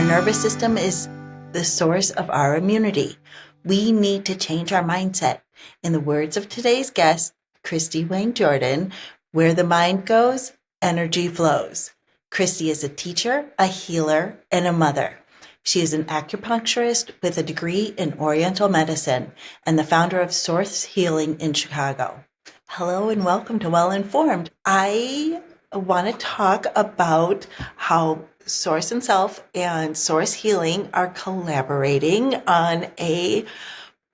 nervous system is the source of our immunity. We need to change our mindset. In the words of today's guest, Christie Jordan, where the mind goes, energy flows. Christie is a teacher, a healer, and a mother. She is an acupuncturist with a degree in Oriental medicine and the founder of Source Healing in Chicago. Hello and welcome to Well Informed. I want to talk about how Source and Self and Source Healing are collaborating on a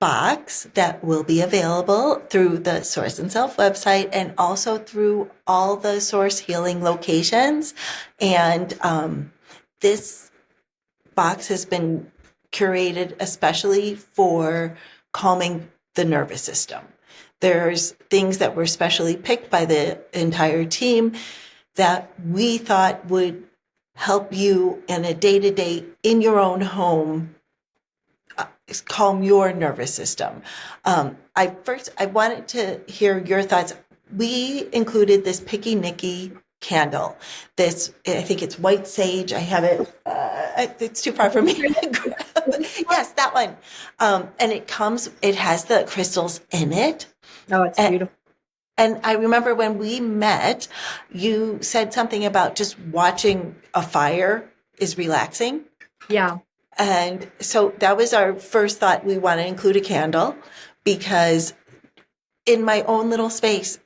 box that will be available through the Source and Self website and also through all the Source Healing locations. And this box has been curated especially for calming the nervous system. There's things that were specially picked by the entire team that we thought would help you in a day-to-day in your own home calm your nervous system. I wanted to hear your thoughts. We included this Picky Nicky candle. This, I think it's white sage. I have it. It's too far for me to grab. Yes, that one. And it has the crystals in it. Oh, it's beautiful. And I remember when we met, you said something about just watching a fire is relaxing. Yeah. And so that was our first thought. We want to include a candle because in my own little space,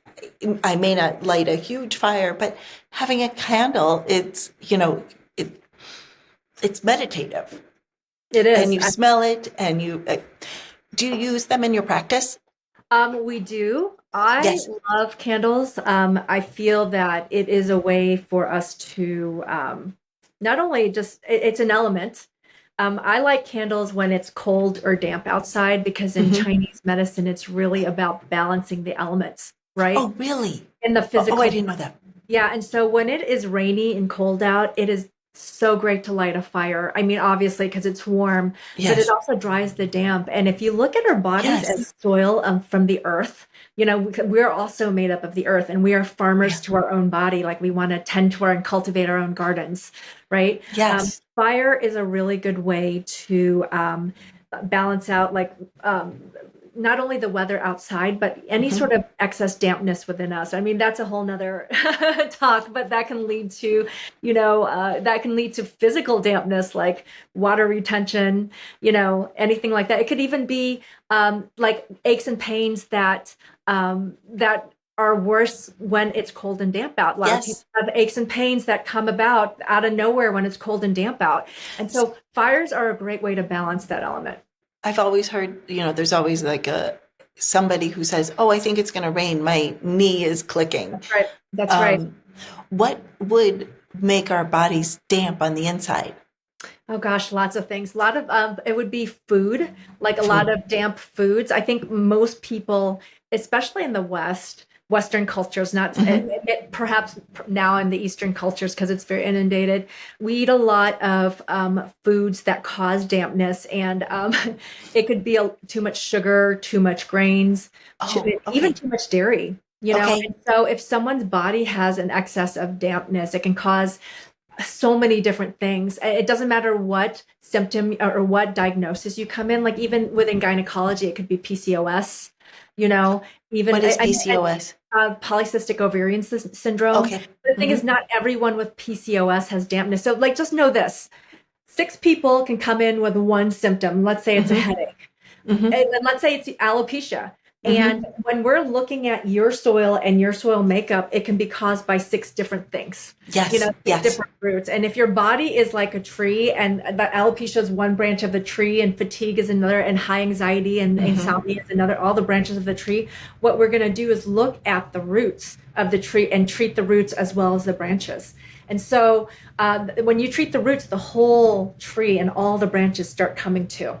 I may not light a huge fire, but having a candle, it's meditative. It is. And you smell it and do you use them in your practice? We do. I love candles. I feel that it is a way for us to not only it's an element. I like candles when it's cold or damp outside because in Chinese medicine, it's really about balancing the elements, right? Oh, really? In the physical. Oh, I didn't know that. Yeah. And so when it is rainy and cold out, it is so great to light a fire. I mean, obviously, because it's warm, but it also dries the damp. And if you look at our bodies as soil from the earth, we're also made up of the earth and we are farmers to our own body. Like we want to tend to and cultivate our own gardens, right? Yes. Fire is a really good way to balance out not only the weather outside, but any sort of excess dampness within us. I mean, that's a whole nother talk, but that can lead to, physical dampness, like water retention, anything like that. It could even be like aches and pains that are worse when it's cold and damp out. A lot of people have aches and pains that come about out of nowhere when it's cold and damp out. And so fires are a great way to balance that element. I've always heard, there's always like somebody who says, "Oh, I think it's going to rain. My knee is clicking." That's right. That's right. What would make our bodies damp on the inside? Oh gosh, lots of things. A lot of it would be food, like a lot of damp foods. I think most people, especially in the Western cultures, not perhaps now in the Eastern cultures because it's very inundated. We eat a lot of foods that cause dampness, and it could be too much sugar, too much grains, even too much dairy. And so if someone's body has an excess of dampness, it can cause so many different things. It doesn't matter what symptom or what diagnosis you come in. Like even within gynecology, it could be PCOS. Even what is PCOS? Polycystic ovarian syndrome. Okay. The thing is, not everyone with PCOS has dampness. So just know this: 6 people can come in with one symptom. Let's say it's a headache. And then let's say it's alopecia. And when we're looking at your soil and your soil makeup, it can be caused by 6 different things. Different roots. And if your body is like a tree and that alopecia is one branch of the tree and fatigue is another and high anxiety and insomnia is another, all the branches of the tree, what we're going to do is look at the roots of the tree and treat the roots as well as the branches. And so when you treat the roots, the whole tree and all the branches start coming to.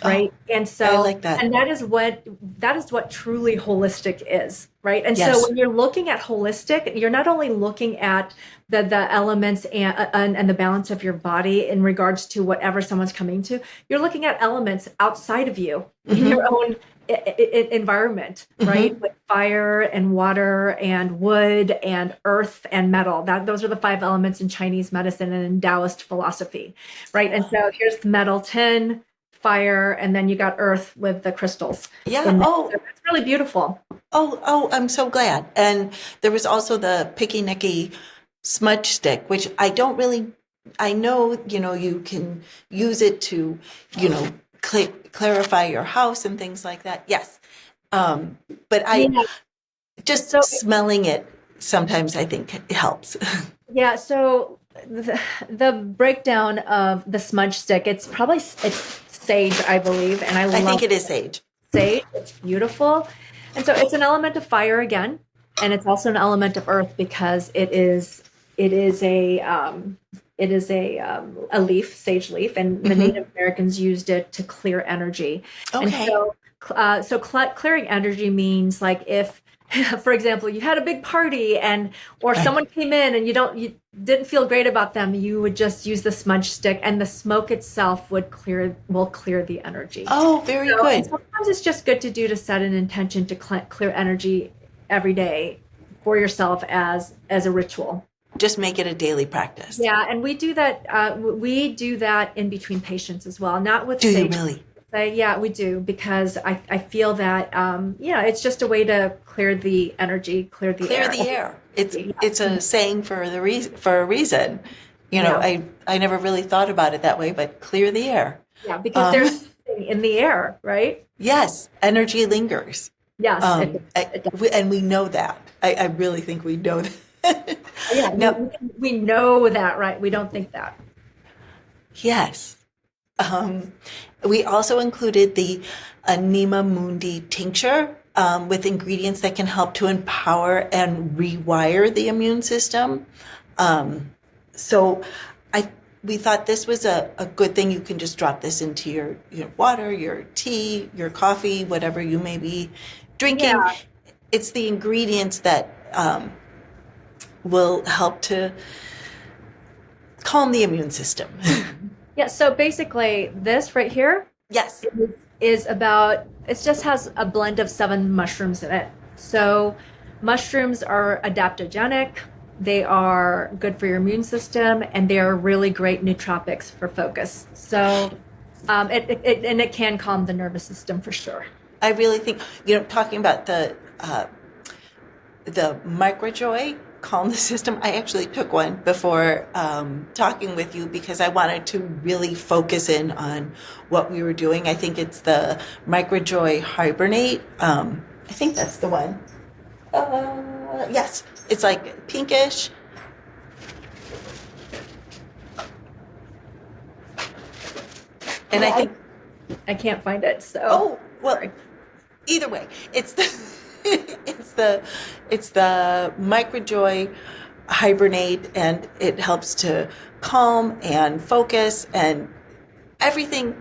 Right. And so, I like that. And that is what truly holistic is, right? And so Yes. when you're looking at holistic, you're not only looking at the elements and the balance of your body in regards to whatever someone's coming to, you're looking at elements outside of you in your own environment, right? With fire and water and wood and earth and metal. Those are the 5 elements in Chinese medicine and in Taoist philosophy, right? And so here's the metal, tin, fire, and then you got earth with the crystals. Yeah. So Oh, it's really beautiful. I'm so glad. And there was also the Picky Nicky smudge stick, which I know, you can use it to, clarify your house and things like that. Yes. But Yeah. just So smelling it sometimes I think it helps. yeah, so the breakdown of the smudge stick, it's sage, I believe, and I I love think it is sage. sage. It's beautiful. And so it's an element of fire again, and it's also an element of earth because it is a leaf, sage leaf, and the Native Americans used it to clear energy. Okay. And so clearing energy means like if, for example, you had a big party or someone came in and you didn't feel great about them, you would just use the smudge stick, and the smoke itself will clear the energy. Oh, very good. Sometimes it's just good to set an intention to clear energy every day for yourself as a ritual. Just make it a daily practice. Yeah, and we do that. We do that in between patients as well, not with Do you sage. really? Yeah, we do, because I feel that it's just a way to clear the energy, clear the air. It's a saying for a reason. I never really thought about it that way, but clear the air. Yeah, because there's something in the air, right? Yes, energy lingers. Yes, and we know that. I really think we know that. Yeah, Now, we know that, right? We don't think that. yes. We also included the Anima Mundi tincture with ingredients that can help to empower and rewire the immune system. So we thought this was a good thing. You can just drop this into your water, your tea, your coffee, whatever you may be drinking. Yeah. It's the ingredients that will help to calm the immune system. Yeah, so basically this right here Yes. it just has a blend of 7 mushrooms in it. So mushrooms are adaptogenic, they are good for your immune system, and they are really great nootropics for focus. So it can calm the nervous system for sure. I really think, talking about the microjoy calm the system. I actually took one before talking with you because I wanted to really focus in on what we were doing. I think it's the microjoy hibernate. I think that's the one. Yes, it's like pinkish. And I think I can't find it. So sorry. Either way, it's the it's the microjoy hibernate, and it helps to calm and focus and everything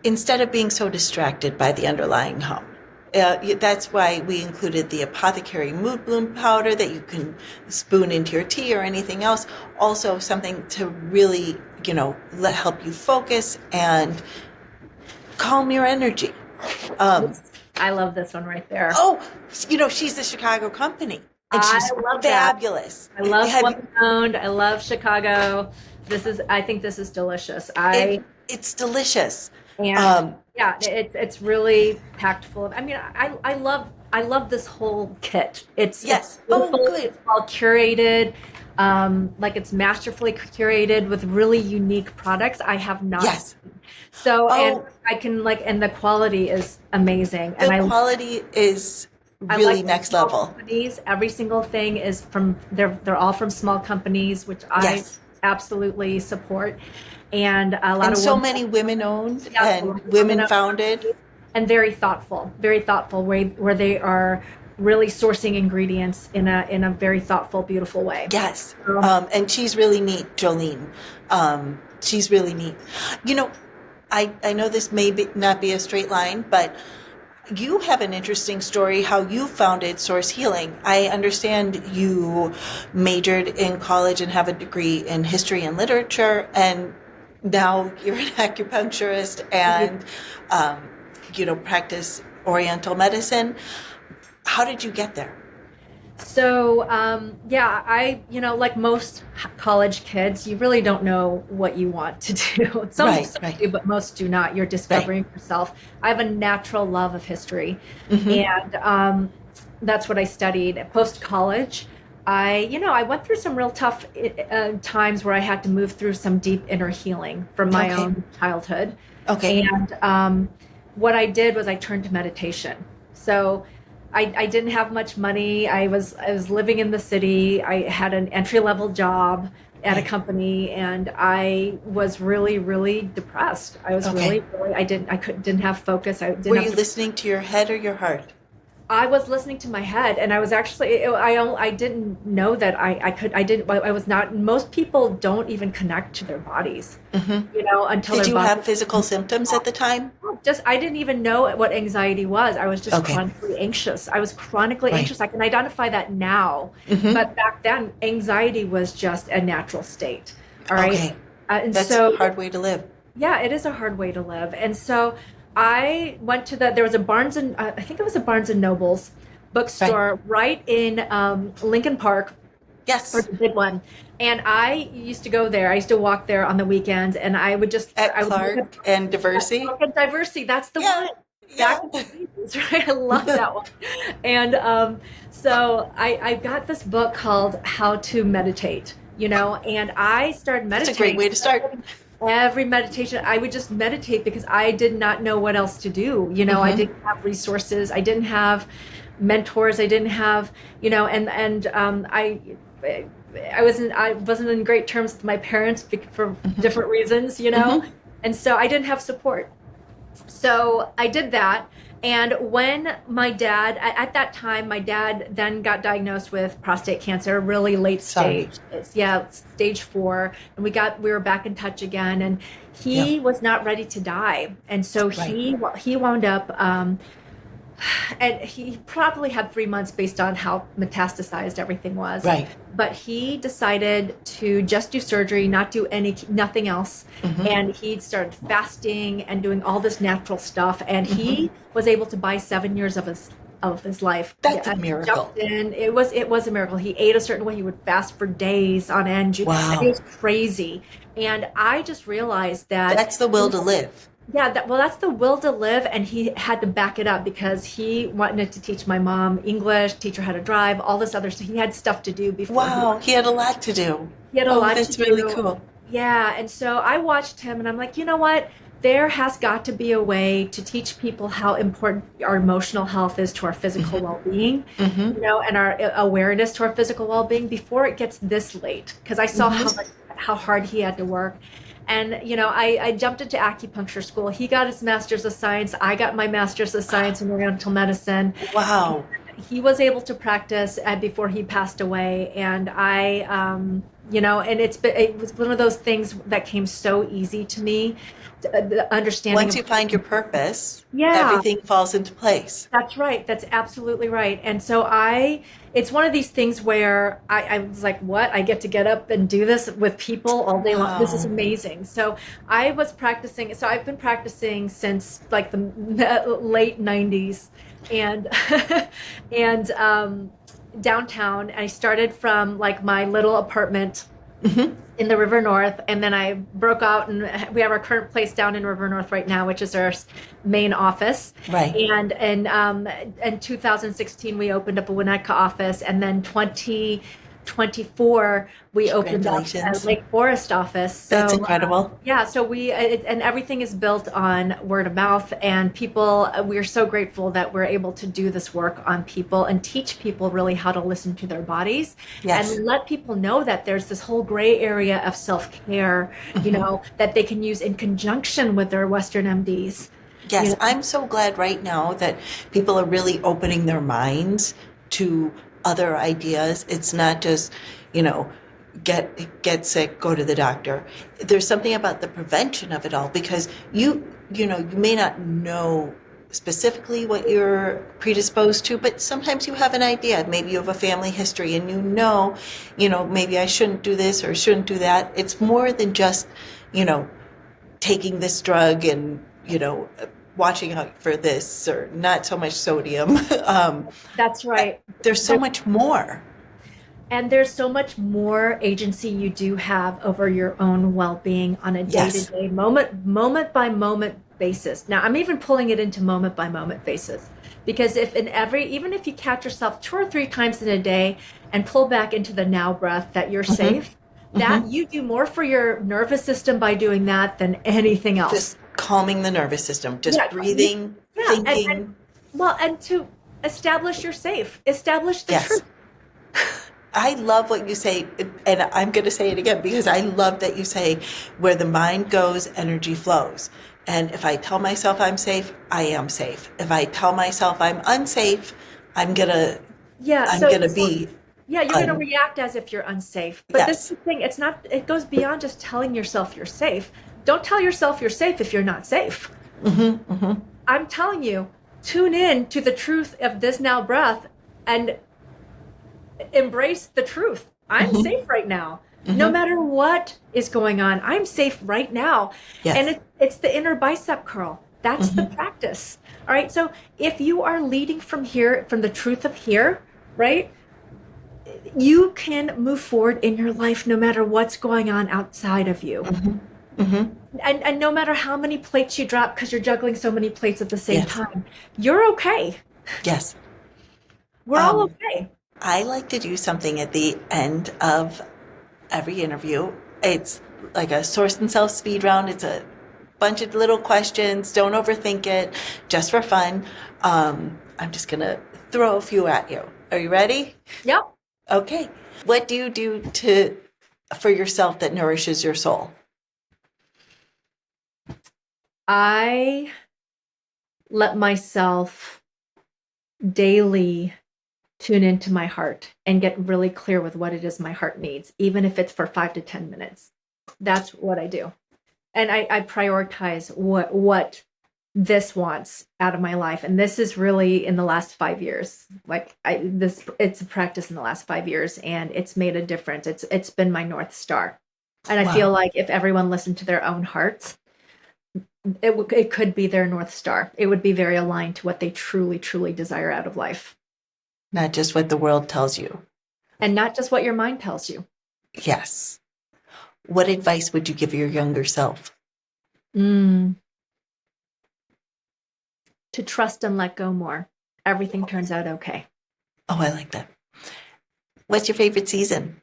instead of being so distracted by the underlying hum. That's why we included the apothecary mood bloom powder that you can spoon into your tea or anything else. Also something to really, help you focus and calm your energy. I love this one right there. Oh, she's the Chicago company. And she's fabulous. I love woman-owned. I love Chicago. I think this is delicious. It's delicious. And it's really packed full of. I mean, I love this whole kit. It's yes. Good. It's all curated. It's masterfully curated with really unique products I have not seen. So and I can and the quality is amazing. The quality is really next level. Companies, every single thing is from they're all from small companies, which I absolutely support. And a lot of so many women owned and women founded, and very thoughtful where they are really sourcing ingredients in a very thoughtful, beautiful way. Yes. And she's really neat, Jolene. She's really neat. I know this may not be a straight line, but you have an interesting story how you founded Source Healing. I understand you majored in college and have a degree in history and literature, and now you're an acupuncturist and, practice Oriental medicine. How did you get there? So, yeah, like most college kids, you really don't know what you want to do. Some Right, right, do, but most do not. You're right. discovering yourself. I have a natural love of history, Mm-hmm. and that's what I studied post college. I went through some real tough times where I had to move through some deep inner healing from my Okay, own childhood. okay, And what I did was I turned to meditation. So I didn't have much money. I was living in the city. I had an entry level job at a okay, company, and I was really, really depressed. I was okay. really, didn't have focus. I Were didn't you have listening to your head or your heart? I was listening to my head, and I was actually I didn't know that I was not. Most people don't even connect to their bodies, Mm-hmm. until Did their you body. have physical symptoms at the time? Just I didn't even know what anxiety was. I was just Okay, chronically anxious. I was chronically right. anxious. I can identify that now, Mm-hmm. but back then anxiety was just a natural state. All right. Okay. And That's a so hard way to live. yeah, it is a hard way to live. And so I went to there was a I think it was a Barnes and Nobles Right. bookstore right in Lincoln Park, or Yes. the big one. And I used to go there. I used to walk there on the weekends, and At I would look at Clark and Diversity. Book and Diversity. That's the Yeah. one. Yeah. Back in the 80s, right? I love that one. And so I got this book called How to Meditate, and I started That's a great meditating. way to start. Every meditation, I would just meditate because I did not know what else to do. I Mm-hmm. didn't have resources. I didn't have mentors. I didn't have, and I wasn't in great terms with my parents for Mm-hmm. different reasons, Mm-hmm. and so I didn't have support. So I did that. And when my dad, at that time, my dad then got diagnosed with prostate cancer, really late Sorry. stage. Yeah, stage 4. And we were back in touch again. And Yeah. he was not ready to die. And so Right. he wound up, and he probably had 3 months based on how metastasized everything was. Right. But he decided to just do surgery, not do nothing else. Mm-hmm. And he started fasting and doing all this natural stuff. And Mm-hmm. he was able to buy 7 years of his life. That's a And he miracle. jumped in. It was a miracle. He ate a certain way. He would fast for days on end. And it Wow. was crazy. And I just realized that That's the will to live. yeah, that's the will to live, and he had to back it up because he wanted to teach my mom English, teach her how to drive, all this other stuff. He had stuff to do before Wow. He had a lot to do. he had a Oh, lot to that's really do. cool. Yeah, and so I watched him, and I'm like, you know what? There has got to be a way to teach people how important our emotional health is to our physical Mm-hmm. well-being, Mm-hmm. and our awareness to our physical well-being before it gets this late. Because I saw Mm-hmm. how hard he had to work. And, I jumped into acupuncture school. He got his master's of science. I got my master's of science in oriental medicine. Wow. He was able to practice before he passed away. And and it was one of those things that came so easy to me, the understanding Once of, you find your purpose, yeah, everything falls into place. that's right. That's absolutely right. And so it's one of these things where I was like, what? I get to get up and do this with people all day long. This is Wow. amazing. So I was practicing. So I've been practicing since like the late 90s, and, and, downtown. I started from like my little apartment Mm-hmm. in the River North, and then I broke out, and we have our current place down in River North right now, which is our main office. Right. And in 2016 we opened up a Winnetka office, and then 2024 we opened up a Congratulations. Lake Forest office. So That's incredible. yeah, so and everything is built on word of mouth, and people, we're so grateful that we're able to do this work on people and teach people really how to listen to their bodies, Yes. and let people know that there's this whole gray area of self-care, that they can use in conjunction with their Western MDs. Yes. I'm so glad right now that people are really opening their minds to other ideas. It's not just, get sick, go to the doctor. There's something about the prevention of it all, because you may not know specifically what you're predisposed to, but sometimes you have an idea. Maybe you have a family history and maybe I shouldn't do this or shouldn't do that. It's more than just, taking this drug and, watching out for this or not so much sodium. That's right. There's so much more. And there's so much more agency you do have over your own well-being on a day-to-day, moment by moment basis. Now, I'm even pulling it into moment by moment basis, because even if you catch yourself 2 or 3 times in a day and pull back into the now breath, that you're safe, that you do more for your nervous system by doing that than anything else. Just calming the nervous system, just breathing, thinking. And to establish you're safe, establish the truth. I love what you say, and I'm going to say it again because I love that you say, where the mind goes, energy flows. And if I tell myself I'm safe, I am safe. If I tell myself I'm unsafe, I'm going to be. Yeah, you're going to react as if you're unsafe. But this is the thing, it goes beyond just telling yourself you're safe. Don't tell yourself you're safe if you're not safe. I'm telling you, tune in to the truth of this now breath and embrace the truth. I'm safe right now. No matter what is going on, I'm safe right now. Yes. And it's the inner bicep curl. That's the practice. All right. So if you are leading from here, from the truth of here, right, you can move forward in your life no matter what's going on outside of you. And no matter how many plates you drop, because you're juggling so many plates at the same time, you're okay. Yes. We're all okay. I like to do something at the end of every interview. It's like a source and self speed round. It's a bunch of little questions. Don't overthink it, just for fun. I'm just going to throw a few at you. Are you ready? Yep. Okay. What do you do for yourself that nourishes your soul? I let myself daily tune into my heart and get really clear with what it is my heart needs, even if it's for 5 to 10 minutes. That's what I do. And I prioritize what this wants out of my life. And this is really in the last 5 years. It's a practice in the last 5 years, and it's made a difference. It's been my North Star. And I feel like if everyone listened to their own hearts, it could be their North Star. It would be very aligned to what they truly, truly desire out of life. Not just what the world tells you. And not just what your mind tells you. Yes. What advice would you give your younger self? To trust and let go more. Everything turns out okay. Oh, I like that. What's your favorite season?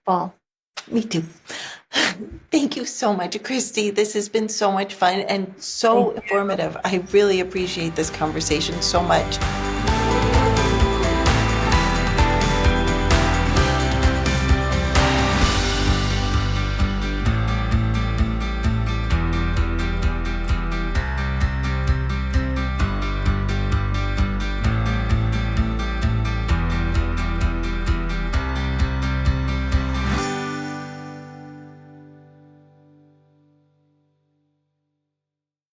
Fall. Me too. Thank you so much, Christie. This has been so much fun and so informative. I really appreciate this conversation so much.